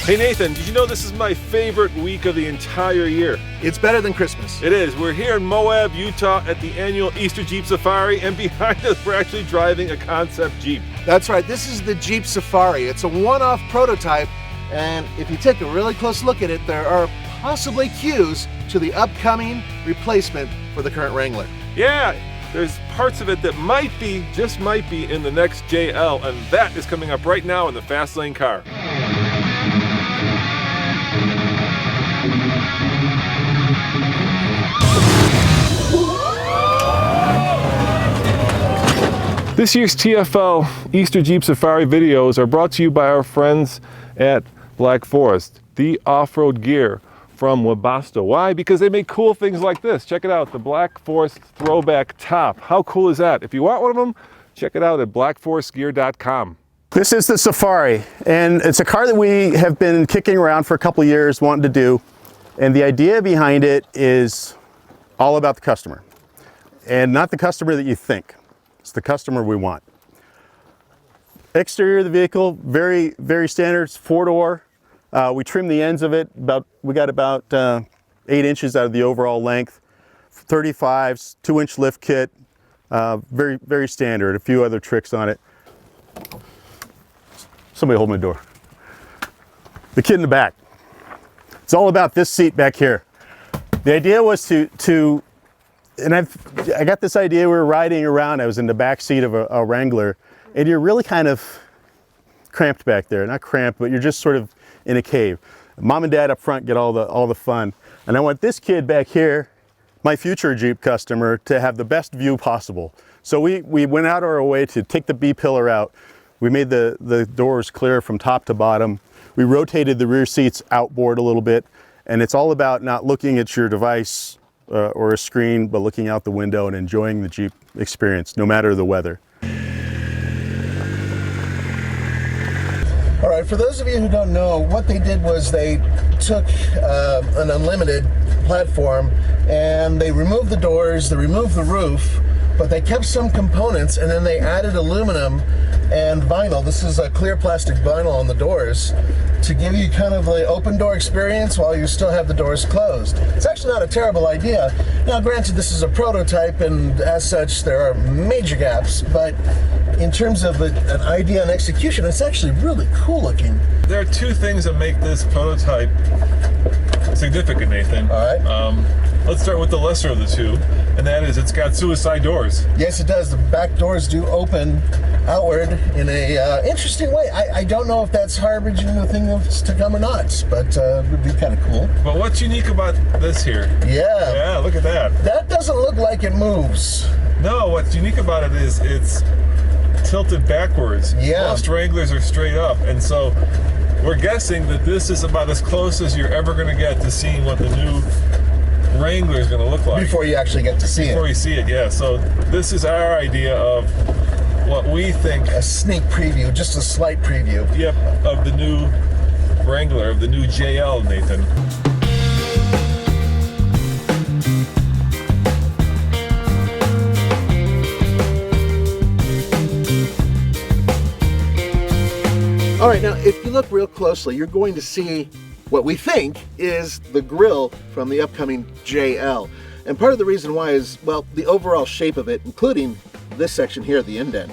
Hey Nathan, did you know this is my favorite week of the entire year? It's better than Christmas. It is. We're here in Moab, Utah at the annual Easter Jeep Safari, and behind us we're actually driving a concept Jeep. That's right, this is the Jeep Safari. It's a one-off prototype, and if you take a really close look at it, there are possibly cues to the upcoming replacement for the current Wrangler. Yeah, there's parts of it that might be, just might be, in the next JL, and that is coming up right now in the Fast Lane car. This year's TFL Easter Jeep Safari videos are brought to you by our friends at Black Forest, the off-road gear from Webasto. Why? Because they make cool things like this. Check it out, the Black Forest throwback top. How cool is that? If you want one of them, check it out at blackforestgear.com. This is the Safari, and it's a car that we have been kicking around for a couple of years wanting to do. And the idea behind it is all about the customer, and not the customer that you think. It's the customer we want. Exterior of the vehicle, very, very standard. It's 4-door. We trimmed the ends of it. We got about 8 inches out of the overall length. 35s, 2-inch lift kit. Very, very standard. A few other tricks on it. Somebody hold my door. The kid in the back. It's all about this seat back here. The idea was and I got this idea, we were riding around, I was in the back seat of a Wrangler, and you're really kind of cramped back there. Not cramped, but you're just sort of in a cave. Mom and Dad up front get all the fun. And I want this kid back here, my future Jeep customer, to have the best view possible. So we went out our way to take the B-pillar out. We made the doors clear from top to bottom. We rotated the rear seats outboard a little bit, and it's all about not looking at your device or a screen, but looking out the window and enjoying the Jeep experience, no matter the weather. All right, for those of you who don't know, what they did was they took an Unlimited platform and they removed the doors, they removed the roof, but they kept some components and then they added aluminum and vinyl. This is a clear plastic vinyl on the doors to give you kind of the open door experience while you still have the doors closed. It's actually not a terrible idea. Now granted, this is a prototype and as such there are major gaps, but in terms of an idea and execution, it's actually really cool looking. There are two things that make this prototype significant, Nathan. All right. Let's start with the lesser of the two, and that is it's got suicide doors. Yes, it does. The back doors do open outward in a interesting way. I don't know if that's harbinging a thing to come or not, but it would be kind of cool. But what's unique about this here? Yeah. Yeah, look at that. That doesn't look like it moves. No, what's unique about it is it's tilted backwards. Yeah. Most Wranglers are straight up, and so we're guessing that this is about as close as you're ever going to get to seeing what the new Wrangler is going to look like. Before you actually get to see it. Before you see it, yeah. So this is our idea of what we think. A sneak preview, just a slight preview. Yep, of the new Wrangler, of the new JL, Nathan. All right, now if you look real closely, you're going to see what we think is the grille from the upcoming JL. And part of the reason why is, well, the overall shape of it, including this section here, the indent.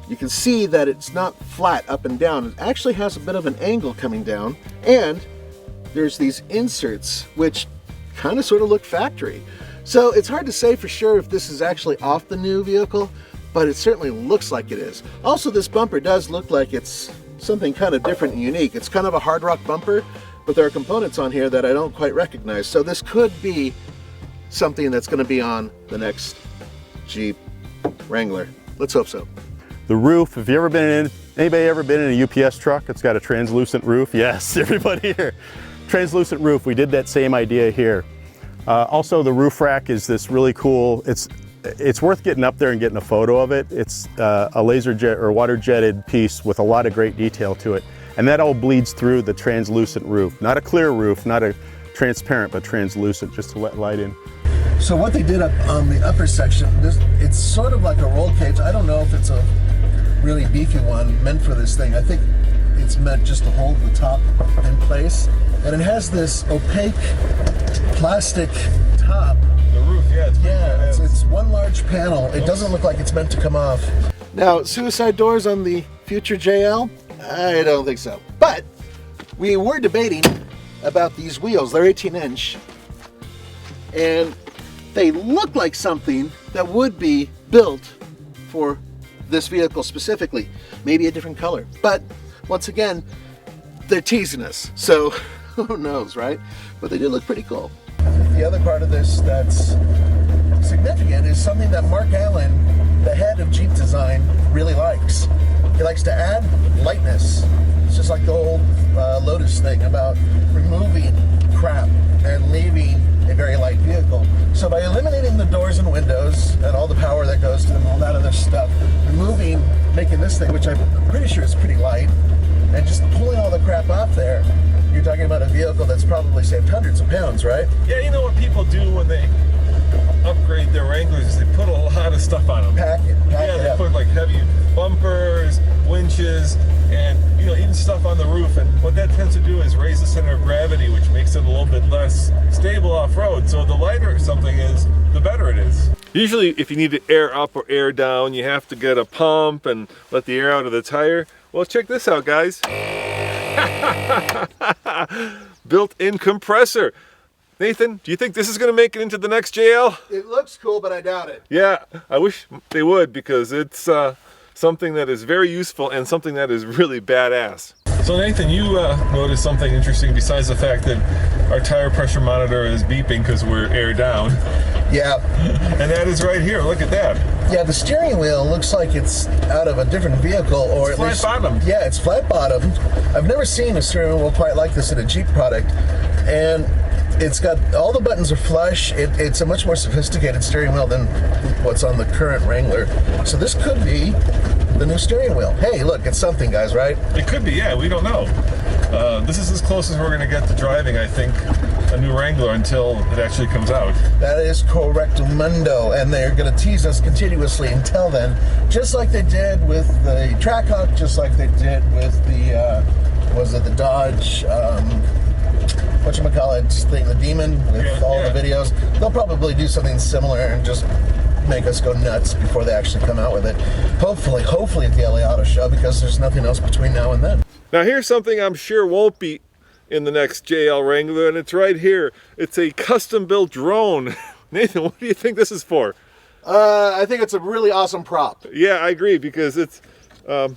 You can see that it's not flat up and down. It actually has a bit of an angle coming down, and there's these inserts which kind of sort of look factory. So it's hard to say for sure if this is actually off the new vehicle, but it certainly looks like it is. Also, this bumper does look like it's something kind of different and unique. It's kind of a hard rock bumper, but there are components on here that I don't quite recognize. So this could be something that's going to be on the next Jeep Wrangler. Let's hope so. The roof, if you ever been in, anybody ever been in a UPS truck? It's got a translucent roof. Yes, everybody here. Translucent roof, we did that same idea here. Also, the roof rack is this really cool, it's worth getting up there and getting a photo of it. It's a laser jet or water jetted piece with a lot of great detail to it. And that all bleeds through the translucent roof. Not a clear roof, not a transparent, but translucent, just to let light in. So what they did up on the upper section, it's sort of like a roll cage. I don't know if it's a really beefy one meant for this thing. I think it's meant just to hold the top in place. And it has this opaque plastic top. The roof, yeah. It's one large panel. It doesn't look like it's meant to come off. Now, suicide doors on the future JL? I don't think so. But we were debating about these wheels. They're 18-inch. And they look like something that would be built for this vehicle specifically. Maybe a different color. But once again, they're teasing us. So who knows, right? But they do look pretty cool. The other part of this that's significant is something that Mark Allen, the head of Jeep design, really likes. He likes to add lightness. It's just like the old Lotus thing about removing crap and leaving a very light vehicle. So by eliminating the doors and windows and all the power that goes to them, all that other stuff, making this thing, which I'm pretty sure is pretty light, and just pulling all the crap off there, you're talking about a vehicle that's probably saved hundreds of pounds, right? Yeah, you know what people do when they upgrade their Wranglers is they put a lot of stuff on them. Pack it They up. put like heavy bumpers, winches, and even stuff on the roof. And what that tends to do is raise the center of gravity, which makes it a little bit less stable off-road. So the lighter something is, the better it is. Usually if you need to air up or air down, you have to get a pump and let the air out of the tire. Well, check this out, guys. Built-in compressor. Nathan, do you think this is going to make it into the next JL? It looks cool, but I doubt it. Yeah, I wish they would, because it's something that is very useful and something that is really badass. So Nathan, you noticed something interesting besides the fact that our tire pressure monitor is beeping because we're air down. Yeah. And that is right here, look at that. Yeah, the steering wheel looks like it's out of a different vehicle, or It's at least flat-bottomed. Yeah, it's flat-bottomed. I've never seen a steering wheel quite like this in a Jeep product, and it's got all the buttons are flush. It's a much more sophisticated steering wheel than what's on the current Wrangler. So this could be the new steering wheel. Hey, look, it's something, guys, right? It could be, yeah, we don't know. This is as close as we're going to get to driving, I think, a new Wrangler until it actually comes out. That is correctamundo, and they're going to tease us continuously until then, just like they did with the Trackhawk, just like they did with the, the Dodge, whatchamacallit thing, the Demon, with all the videos. They'll probably do something similar and just make us go nuts before they actually come out with it. Hopefully at the LA Auto Show, because there's nothing else between now and then. Now here's something I'm sure won't be in the next JL Wrangler, and it's right here. It's a custom-built drone. Nathan, what do you think this is for? I think it's a really awesome prop. Yeah, I agree, because it's, it's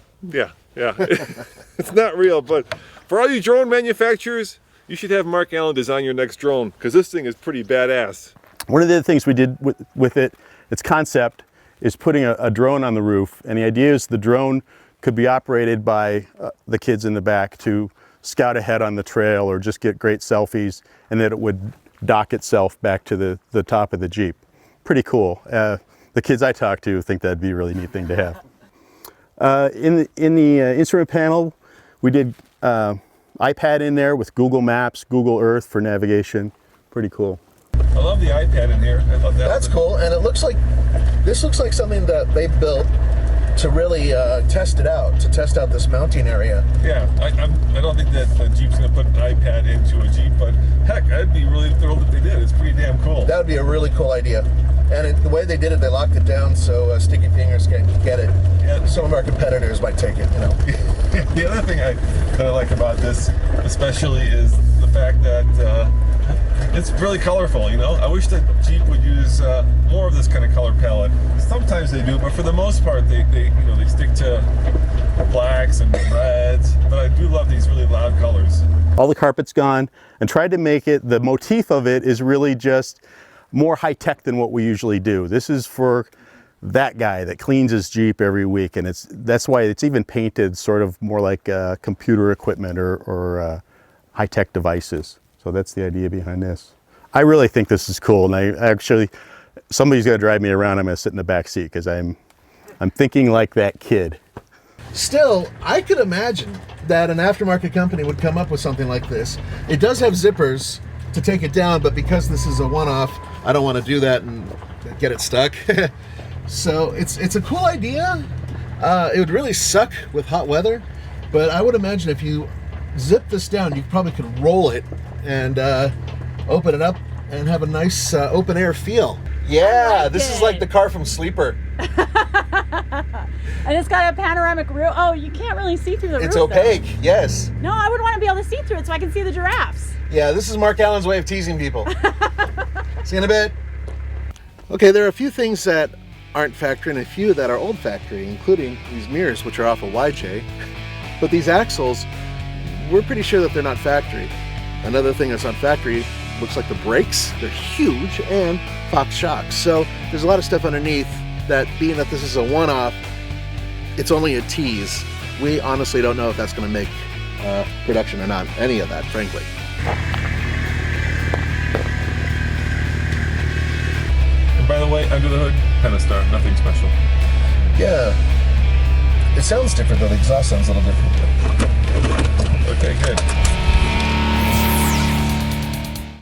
not real, but for all you drone manufacturers, you should have Mark Allen design your next drone, because this thing is pretty badass. One of the things we did with it, its concept, is putting a drone on the roof, and the idea is the drone could be operated by the kids in the back to scout ahead on the trail or just get great selfies, and that it would dock itself back to the top of the Jeep. Pretty cool. The kids I talk to think that'd be a really neat thing to have. In the instrument panel, we did iPad in there with Google Maps, Google Earth for navigation. Pretty cool. I love the iPad in here. I love that. That's cool, and this looks like something that they built to really test it out, to test out this mounting area. Yeah, I don't think that Jeep's going to put an iPad into a Jeep, but heck, I'd be really thrilled if they did. It's pretty damn cool. That would be a really cool idea. And the way they did it, they locked it down so sticky fingers can't get it. Yeah. Some of our competitors might take it, The other thing that I like about this especially is the fact that it's really colorful, I wish that Jeep would use more of this kind of color palette. Sometimes they do, but for the most part they stick to blacks and reds, but I do love these really loud colors. All the carpet's gone, and tried to make it, the motif of it is really just more high-tech than what we usually do. This is for that guy that cleans his Jeep every week, and that's why it's even painted sort of more like computer equipment or high-tech devices. So that's the idea behind this. I really think this is cool, and I actually, somebody's gonna drive me around. I'm gonna sit in the back seat because I'm thinking like that kid. Still, I could imagine that an aftermarket company would come up with something like this. It does have zippers to take it down, but because this is a one-off, I don't want to do that and get it stuck. So it's a cool idea. It would really suck with hot weather, But I would imagine if you zip this down, you probably could roll it and open it up and have a nice open air feel. Yeah, this is like the car from Sleeper. And it's got a panoramic roof. Oh, you can't really see through the roof. It's opaque, yes. No, I would want to be able to see through it so I can see the giraffes. Yeah, this is Mark Allen's way of teasing people. See you in a bit. Okay, there are a few things that aren't factory and a few that are old factory, including these mirrors, which are off of YJ. But these axles, we're pretty sure that they're not factory. Another thing that's not factory looks like the brakes. They're huge, and Fox shocks. So there's a lot of stuff underneath that, being that this is a one-off, it's only a tease. We honestly don't know if that's going to make production or not. Any of that, frankly. And by the way, under the hood, Pentastar, nothing special. Yeah. It sounds different though. The exhaust sounds a little different. Okay, good.